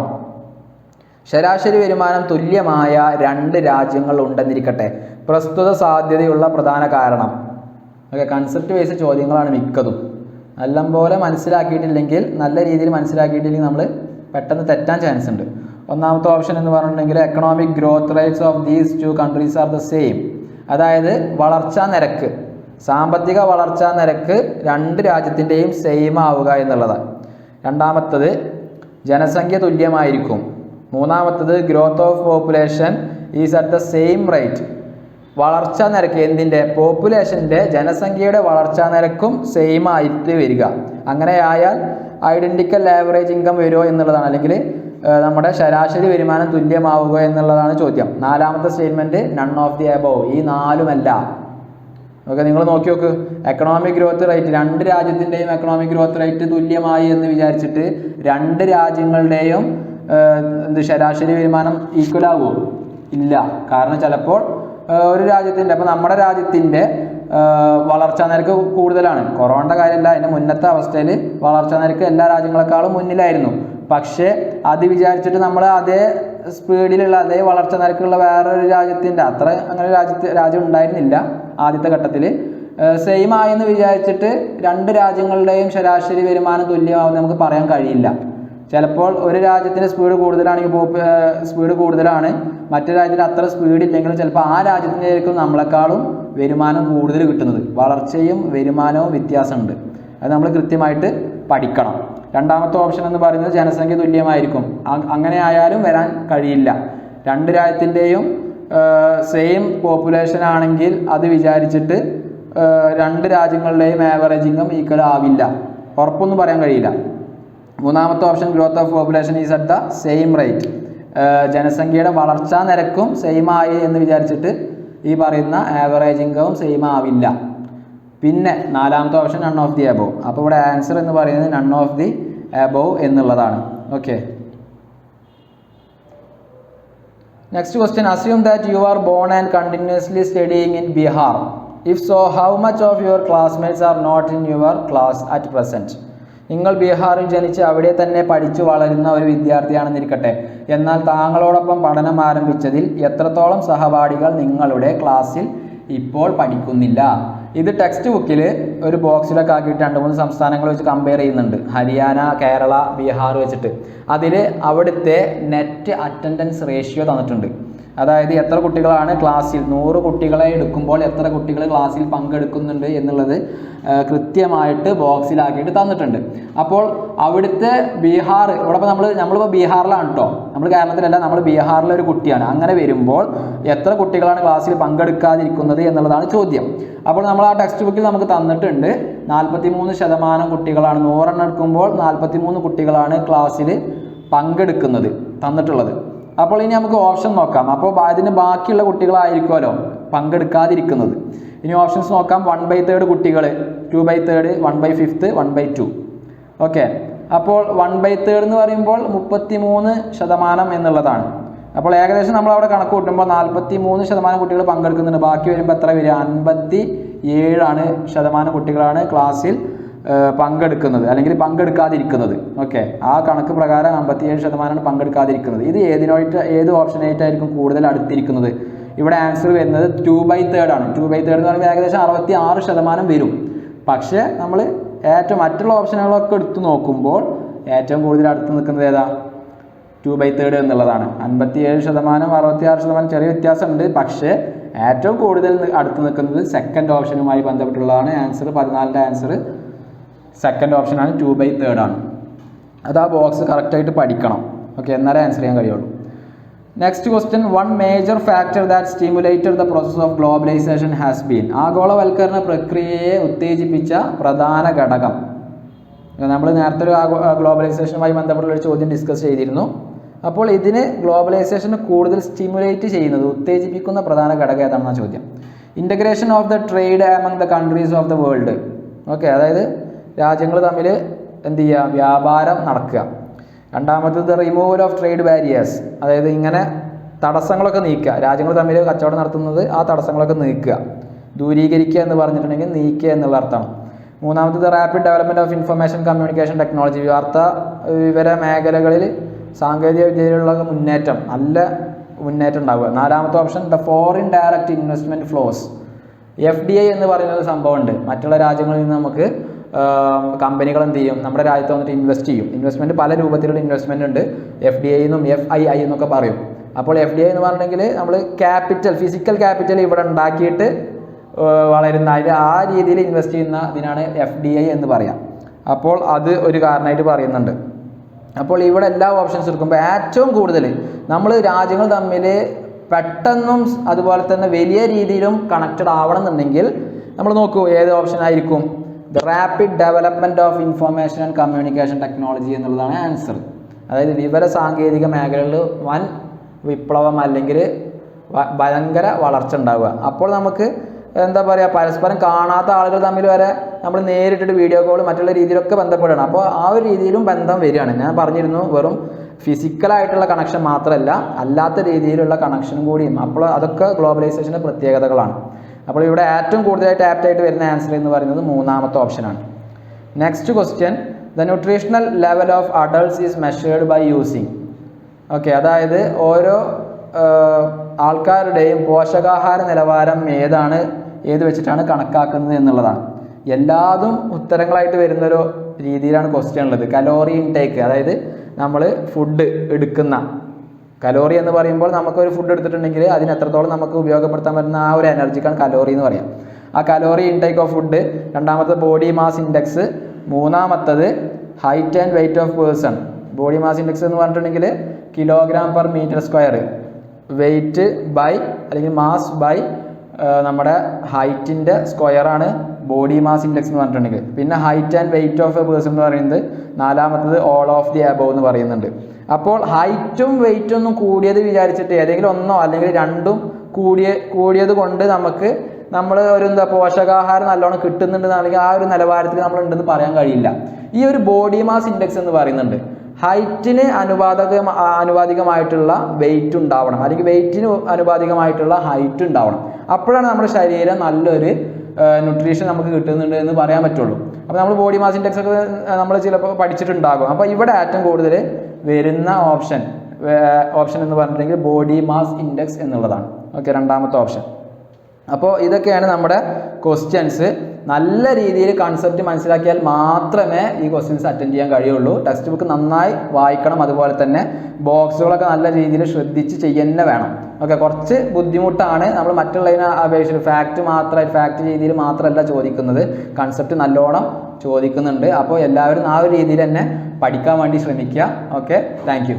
ശരാശരി വരുമാനം തുല്യമായ 2 രാജ്യങ്ങൾ ഉണ്ടെന്നിരിക്കട്ടെ, പ്രസ്തുത സാധ്യതയുള്ള പ്രധാന കാരണം. ഓക്കെ, കൺസെപ്റ്റ് ബേസ് ചോദ്യങ്ങളാണ് മിക്കതും. നല്ലപോലെ മനസ്സിലാക്കിയിട്ടില്ലെങ്കിൽ, നല്ല രീതിയിൽ മനസ്സിലാക്കിയിട്ടില്ലെങ്കിൽ നമ്മൾ പെട്ടെന്ന് തെറ്റാൻ ചാൻസ് ഉണ്ട്. ഒന്നാമത്തെ ഓപ്ഷൻ എന്ന് പറഞ്ഞിട്ടുണ്ടെങ്കിൽ economic growth rates of these 2 countries are the same. അതായത് വളർച്ചാ നിരക്ക്, സാമ്പത്തിക വളർച്ചാ നിരക്ക് 2 രാജ്യത്തിൻ്റെയും സെയിം ആവുക എന്നുള്ളതാണ്. രണ്ടാമത്തത് ജനസംഖ്യ തുല്യമായിരിക്കും. മൂന്നാമത്തത് growth of population is at the same rate. വളർച്ചാ നിരക്ക് എന്തിൻ്റെ, പോപ്പുലേഷൻ്റെ ജനസംഖ്യയുടെ വളർച്ചാ നിരക്കും സെയിം ആയിട്ട് വരിക. അങ്ങനെയായാൽ ഐഡൻറ്റിക്കൽ ആവറേജ് ഇൻകം വരുമോ എന്നുള്ളതാണ്, അല്ലെങ്കിൽ നമ്മുടെ ശരാശരി വരുമാനം തുല്യമാവുക എന്നുള്ളതാണ് ചോദ്യം. നാലാമത്തെ statement none of the above, ഈ 4ഉമല്ല. ഓക്കെ, നിങ്ങൾ നോക്കി നോക്ക്, എക്കണോമിക് ഗ്രോത്ത് റേറ്റ് 2 രാജ്യത്തിൻ്റെയും എക്കണോമിക് ഗ്രോത്ത് റേറ്റ് തുല്യമായി എന്ന് വിചാരിച്ചിട്ട് 2 രാജ്യങ്ങളുടെയും ശരാശരി വരുമാനം ഈക്വൽ ആകുമോ? ഇല്ല. കാരണം ചിലപ്പോൾ ഒരു രാജ്യത്തിൻ്റെ, അപ്പോൾ നമ്മുടെ രാജ്യത്തിൻ്റെ വളർച്ചാ നിരക്ക് കൂടുതലാണ്. കൊറോണയുടെ കാര്യമല്ല, അതിൻ്റെ മുന്നത്തെ അവസ്ഥയിൽ വളർച്ചാ നിരക്ക് എല്ലാ രാജ്യങ്ങളെക്കാളും മുന്നിലായിരുന്നു. പക്ഷേ അത് വിചാരിച്ചിട്ട് നമ്മൾ അതേ സ്പീഡിലുള്ള അതേ വളർച്ചാ നിരക്കുള്ള വേറൊരു രാജ്യത്തിൻ്റെ അത്ര അങ്ങനെ രാജ്യം ഉണ്ടായിരുന്നില്ല ആദ്യത്തെ ഘട്ടത്തിൽ. സെയിം ആയെന്ന് വിചാരിച്ചിട്ട് 2 രാജ്യങ്ങളുടെയും ശരാശരി വരുമാനം തുല്യമാവുമെന്ന് നമുക്ക് പറയാൻ കഴിയില്ല. ചിലപ്പോൾ ഒരു രാജ്യത്തിൻ്റെ സ്പീഡ് കൂടുതലാണെങ്കിൽ സ്പീഡ് കൂടുതലാണ്, മറ്റു രാജ്യത്തിന് അത്ര സ്പീഡ് ഇല്ലെങ്കിലും ചിലപ്പോൾ ആ രാജ്യത്തിനായിരിക്കും നമ്മളെക്കാളും വരുമാനം കൂടുതൽ കിട്ടുന്നത്. വളർച്ചയും വരുമാനവും വ്യത്യാസമുണ്ട്, അത് നമ്മൾ കൃത്യമായിട്ട് പഠിക്കണം. രണ്ടാമത്തെ ഓപ്ഷൻ എന്ന് പറയുന്നത് ജനസംഖ്യ തുല്യമായിരിക്കും. അങ്ങനെ ആയാലും വരാൻ കഴിയില്ല. 2 രാജ്യത്തിൻ്റെയും സെയിം പോപ്പുലേഷൻ ആണെങ്കിൽ അത് വിചാരിച്ചിട്ട് 2 രാജ്യങ്ങളുടെയും ആവറേജ് ഇൻകം ഈക്വൽ ആവില്ല, ഉറപ്പൊന്നും പറയാൻ കഴിയില്ല. മൂന്നാമത്തെ option growth of population is at the same rate, ജനസംഖ്യയുടെ വളർച്ചാ നിരക്കും സെയിം ആയി എന്ന് വിചാരിച്ചിട്ട് ഈ പറയുന്ന ആവറേജ് ഇൻകവും സെയിം ആവില്ല. പിന്നെ നാലാമത്തെ option none of the above. അപ്പോൾ ഇവിടെ ആൻസർ എന്ന് പറയുന്നത് നൺ ഓഫ് ദി എബോവ് എന്നുള്ളതാണ്. Okay, next question, assume that you are born and continuously studying in Bihar. If so, how much of your classmates are not in your class at present. നിങ്ങൾ ബീഹാറിൽ ജനിച്ച് അവിടെ തന്നെ പഠിച്ചു വളരുന്ന ഒരു വിദ്യാർത്ഥിയാണെന്നിരിക്കട്ടെ, എന്നാൽ താങ്കളോടൊപ്പം പഠനം ആരംഭിച്ചതിൽ എത്രത്തോളം സഹപാഠികൾ നിങ്ങളുടെ ക്ലാസ്സിൽ ഇപ്പോൾ പഠിക്കുന്നില്ല. ഇത് ടെക്സ്റ്റ് ബുക്കിൽ ഒരു ബോക്സിലൊക്കെ ആക്കിയിട്ട് 2-3 സംസ്ഥാനങ്ങൾ വെച്ച് കമ്പയർ ചെയ്യുന്നുണ്ട്, ഹരിയാന, കേരള, ബീഹാർ വെച്ചിട്ട്. അതിൽ അവിടുത്തെ നെറ്റ് അറ്റൻഡൻസ് റേഷ്യോ തന്നിട്ടുണ്ട്. അതായത് എത്ര കുട്ടികളാണ് ക്ലാസ്സിൽ 100 കുട്ടികളെ എടുക്കുമ്പോൾ എത്ര കുട്ടികൾ ക്ലാസ്സിൽ പങ്കെടുക്കുന്നുണ്ട് എന്നുള്ളത് കൃത്യമായിട്ട് ബോക്സിലാക്കിയിട്ട് തന്നിട്ടുണ്ട്. അപ്പോൾ അവിടുത്തെ ബീഹാർ, ഇവിടെ ഇപ്പോൾ നമ്മളിപ്പോൾ ബീഹാറിലാണ് കേട്ടോ, നമ്മൾ കേരളത്തിലല്ല, നമ്മൾ ബീഹാറിലെ ഒരു കുട്ടിയാണ്. അങ്ങനെ വരുമ്പോൾ എത്ര കുട്ടികളാണ് ക്ലാസ്സിൽ പങ്കെടുക്കാതിരിക്കുന്നത് എന്നുള്ളതാണ് ചോദ്യം. അപ്പോൾ നമ്മൾ ആ ടെക്സ്റ്റ് ബുക്കിൽ നമുക്ക് തന്നിട്ടുണ്ട് 43% കുട്ടികളാണ്, 100 എണ്ണം എടുക്കുമ്പോൾ 43 കുട്ടികളാണ് ക്ലാസ്സിൽ പങ്കെടുക്കുന്നത് തന്നിട്ടുള്ളത്. അപ്പോൾ ഇനി നമുക്ക് ഓപ്ഷൻ നോക്കാം. അപ്പോൾ ഇതിന് ബാക്കിയുള്ള കുട്ടികളായിരിക്കുമല്ലോ പങ്കെടുക്കാതിരിക്കുന്നത്. ഇനി ഓപ്ഷൻസ് നോക്കാം. 1/3 കുട്ടികൾ, 2/3, 1/5, 1/2. ഓക്കെ, അപ്പോൾ 1/3 എന്ന് പറയുമ്പോൾ 33% എന്നുള്ളതാണ്. അപ്പോൾ ഏകദേശം നമ്മൾ അവിടെ കണക്ക് കൂട്ടുമ്പോൾ 43% കുട്ടികൾ പങ്കെടുക്കുന്നുണ്ട്. ബാക്കി വരുമ്പോൾ എത്ര വരിക? 57% കുട്ടികളാണ് ക്ലാസ്സിൽ പങ്കെടുക്കുന്നത് അല്ലെങ്കിൽ പങ്കെടുക്കാതിരിക്കുന്നത്. ഓക്കെ, ആ കണക്ക് പ്രകാരം 57% പങ്കെടുക്കാതിരിക്കുന്നത്. ഇത് ഏത് ഓപ്ഷനായിട്ടായിരിക്കും കൂടുതൽ അടുത്തിരിക്കുന്നത്? ഇവിടെ ആൻസർ വരുന്നത് 2/3 ആണ്. 2/3 എന്ന് പറയുമ്പോൾ ഏകദേശം 66% വരും. പക്ഷേ നമ്മൾ മറ്റുള്ള ഓപ്ഷനുകളൊക്കെ എടുത്തു നോക്കുമ്പോൾ ഏറ്റവും കൂടുതൽ അടുത്ത് നിൽക്കുന്നത് ഏതാ? 2/3 എന്നുള്ളതാണ്. 57%, 66% ചെറിയ വ്യത്യാസമുണ്ട്. പക്ഷേ ഏറ്റവും കൂടുതൽ അടുത്ത് നിൽക്കുന്നത് സെക്കൻഡ് ഓപ്ഷനുമായി ബന്ധപ്പെട്ടുള്ളതാണ്. ആൻസർ 14ന്റെ ആൻസർ സെക്കൻഡ് ഓപ്ഷനാണ്, 2/3 ആണ്. അത് ആ ബോക്സ് കറക്റ്റായിട്ട് പഠിക്കണം. ഓക്കെ, എന്നാലേ ആൻസർ ചെയ്യാൻ കഴിയുള്ളൂ. Next question, 1 major factor that stimulated the process of globalisation has been. ആഗോളവൽക്കരണ പ്രക്രിയയെ ഉത്തേജിപ്പിച്ച പ്രധാന ഘടകം. നമ്മൾ നേരത്തെ ഒരു ഗ്ലോബലൈസേഷനുമായി ബന്ധപ്പെട്ടുള്ള ഒരു ചോദ്യം ഡിസ്കസ് ചെയ്തിരുന്നു. അപ്പോൾ ഇതിന് ഗ്ലോബലൈസേഷന് കൂടുതൽ സ്റ്റിമുലേറ്റ് ചെയ്യുന്നത്, ഉത്തേജിപ്പിക്കുന്ന പ്രധാന ഘടകം ഏതാണെന്ന ചോദ്യം. Integration of the trade among the countries of the world. Okay, അതായത് രാജ്യങ്ങൾ തമ്മിൽ എന്ത് ചെയ്യുക? വ്യാപാരം നടക്കുക. രണ്ടാമത്തേത് റിമൂവൽ ഓഫ് ട്രേഡ് ബാരിയേഴ്സ്, അതായത് ഇങ്ങനെ തടസ്സങ്ങളൊക്കെ നീക്കുക. രാജ്യങ്ങൾ തമ്മിൽ കച്ചവടം നടത്തുന്നത് ആ തടസ്സങ്ങളൊക്കെ നീക്കുക. ദൂരീകരിക്കുക എന്ന് പറഞ്ഞിട്ടുണ്ടെങ്കിൽ നീക്കുക എന്നുള്ള അർത്ഥമാണ്. മൂന്നാമത്തേത് rapid development of information communication technology, വിവര മേഖലകളിൽ സാങ്കേതിക വിദ്യയിലുള്ള മുന്നേറ്റം, നല്ല മുന്നേറ്റം ഉണ്ടാവുക. നാലാമത്തെ option the foreign direct investment flows. FDI എന്ന് പറയുന്നത് സംഭവമുണ്ട്. മറ്റുള്ള രാജ്യങ്ങളിൽ നിന്ന് നമുക്ക് കമ്പനികൾ എന്ത് ചെയ്യും? നമ്മുടെ രാജ്യത്ത് വന്നിട്ട് ഇൻവെസ്റ്റ് ചെയ്യും. ഇൻവെസ്റ്റ്മെൻറ്റ് പല രൂപത്തിലുള്ള ഇൻവെസ്റ്റ്മെൻറ്റ് ഉണ്ട്. FDI എന്നും FII എന്നൊക്കെ പറയും. അപ്പോൾ FDI എന്ന് പറഞ്ഞിട്ടുണ്ടെങ്കിൽ നമ്മൾ ഫിസിക്കൽ ക്യാപിറ്റൽ ഇവിടെ ഉണ്ടാക്കിയിട്ട് വളരുന്ന, അതിൽ ആ രീതിയിൽ ഇൻവെസ്റ്റ് ചെയ്യുന്ന ഇതിനാണ് FDI എന്ന് പറയാം. അപ്പോൾ അത് ഒരു കാരണമായിട്ട് പറയുന്നുണ്ട്. അപ്പോൾ ഇവിടെ എല്ലാ ഓപ്ഷൻസ് എടുക്കുമ്പോൾ ഏറ്റവും കൂടുതൽ നമ്മൾ രാജ്യങ്ങൾ തമ്മിൽ പെട്ടെന്നും അതുപോലെ തന്നെ വലിയ രീതിയിലും കണക്റ്റഡ് ആവണം എന്നുണ്ടെങ്കിൽ നമ്മൾ നോക്കൂ ഏത് ഓപ്ഷൻ ആയിരിക്കും? The rapid development of information and communication technology എന്നുള്ളതാണ് ആൻസർ. അതായത് വിവര സാങ്കേതിക മേഖലകളിൽ വൻ വിപ്ലവം അല്ലെങ്കിൽ ഭയങ്കര വളർച്ച ഉണ്ടാവുക. അപ്പോൾ നമുക്ക് എന്താ പറയുക, പരസ്പരം കാണാത്ത ആളുകൾ തമ്മിൽ വരെ നമ്മൾ നേരിട്ടിട്ട് വീഡിയോ കോൾ മറ്റുള്ള രീതിയിലൊക്കെ ബന്ധപ്പെടണം. അപ്പോൾ ആ ഒരു രീതിയിലും ബന്ധം വരികയാണ്. ഞാൻ പറഞ്ഞിരുന്നു, വെറും ഫിസിക്കലായിട്ടുള്ള കണക്ഷൻ മാത്രമല്ല, അല്ലാത്ത രീതിയിലുള്ള കണക്ഷനും കൂടിയും. അപ്പോൾ അതൊക്കെ ഗ്ലോബലൈസേഷൻ്റെ പ്രത്യേകതകളാണ്. അപ്പോൾ ഇവിടെ ഏറ്റവും കൂടുതലായിട്ട് ആപ്റ്റായിട്ട് വരുന്ന ആൻസർ എന്ന് പറയുന്നത് മൂന്നാമത്തെ ഓപ്ഷനാണ്. Next question, the nutritional level of adults is measured by using. Okay, അതായത് ഓരോ ആൾക്കാരുടെയും പോഷകാഹാര നിലവാരം ഏത് വെച്ചിട്ടാണ് കണക്കാക്കുന്നത് എന്നുള്ളതാണ്. എല്ലാതും ഉത്തരങ്ങളായിട്ട് വരുന്നൊരു രീതിയിലാണ് ക്വസ്റ്റ്യൻ ഉള്ളത്. കലോറി ഇൻടേക്ക്, അതായത് നമ്മൾ ഫുഡ് എടുക്കുന്ന കലോറി എന്ന് പറയുമ്പോൾ നമുക്കൊരു ഫുഡ് എടുത്തിട്ടുണ്ടെങ്കിൽ അതിന് എത്രത്തോളം നമുക്ക് ഉപയോഗപ്പെടുത്താൻ പറ്റുന്ന ആ ഒരു എനർജിക്കാണ് കലോറി എന്ന് പറയാം. ആ കലോറി ഇൻടേക്ക് ഓഫ് ഫുഡ്. രണ്ടാമത്തെ ബോഡി മാസ് ഇൻഡെക്സ്. മൂന്നാമത്തത് height and weight of person. Body mass index എന്ന് പറഞ്ഞിട്ടുണ്ടെങ്കിൽ kg/m². വെയിറ്റ് ബൈ അല്ലെങ്കിൽ മാസ് ബൈ നമ്മുടെ ഹൈറ്റിൻ്റെ സ്ക്വയറാണ് ബോഡി മാസ് ഇൻഡെക്സ് എന്ന് പറഞ്ഞിട്ടുണ്ടെങ്കിൽ. പിന്നെ height and weight of A person എന്ന് പറയുന്നത് നാലാമത്തത് ഓൾ ഓഫ് ദി അബവ് എന്ന് പറയുന്നുണ്ട്. അപ്പോൾ ഹൈറ്റും വെയിറ്റും ഒന്നും കൂടിയത് വിചാരിച്ചിട്ട് ഏതെങ്കിലും ഒന്നോ അല്ലെങ്കിൽ രണ്ടും കൂടിയത് കൊണ്ട് നമ്മൾ ഒരു പോഷകാഹാരം നല്ലോണം കിട്ടുന്നുണ്ട് അല്ലെങ്കിൽ ആ ഒരു നിലവാരത്തിൽ നമ്മൾ ഉണ്ടെന്ന് പറയാൻ കഴിയില്ല. ഈ ഒരു ബോഡി മാസ് ഇൻഡെക്സ് എന്ന് പറയുന്നുണ്ട്, ഹൈറ്റിന് അനുപാതികമായിട്ടുള്ള വെയിറ്റ് ഉണ്ടാവണം അല്ലെങ്കിൽ വെയിറ്റിന് അനുപാതികമായിട്ടുള്ള ഹൈറ്റ് ഉണ്ടാവണം. അപ്പോഴാണ് നമ്മുടെ ശരീരം നല്ലൊരു ന്യൂട്രീഷൻ നമുക്ക് കിട്ടുന്നുണ്ട് എന്ന് പറയാൻ പറ്റുള്ളൂ. അപ്പോൾ നമ്മൾ ബോഡി മാസ് ഇൻഡെക്സ് ഒക്കെ നമ്മൾ ചിലപ്പോൾ പഠിച്ചിട്ടുണ്ടാകും. അപ്പോൾ ഇവിടെ ഏറ്റവും കൂടുതൽ വരുന്ന ഓപ്ഷൻ എന്ന് പറഞ്ഞിട്ടുണ്ടെങ്കിൽ ബോഡി മാസ് ഇൻഡെക്സ് എന്നുള്ളതാണ്. ഓക്കെ, രണ്ടാമത്തെ ഓപ്ഷൻ. അപ്പോൾ ഇതൊക്കെയാണ് നമ്മുടെ ക്വസ്റ്റ്യൻസ്. നല്ല രീതിയിൽ കൺസെപ്റ്റ് മനസ്സിലാക്കിയാൽ മാത്രമേ ഈ ക്വസ്റ്റ്യൻസ് അറ്റൻഡ് ചെയ്യാൻ കഴിയുള്ളൂ. ടെക്സ്റ്റ് ബുക്ക് നന്നായി വായിക്കണം. അതുപോലെ തന്നെ ബോക്സുകളൊക്കെ നല്ല രീതിയിൽ ശ്രദ്ധിച്ച് ചെയ്യുന്നത് വേണം. ഓക്കെ, കുറച്ച് ബുദ്ധിമുട്ടാണ്. നമ്മൾ മറ്റുള്ളതിനെ അപേക്ഷിച്ച് ഫാക്റ്റ് രീതിയിൽ മാത്രമല്ല ചോദിക്കുന്നത്, കൺസെപ്റ്റ് നല്ലോണം ചോദിക്കുന്നുണ്ട്. അപ്പോൾ എല്ലാവരും ആ ഒരു രീതിയിൽ തന്നെ പഠിക്കാൻ വേണ്ടി ശ്രമിക്കുക. Okay, thank you.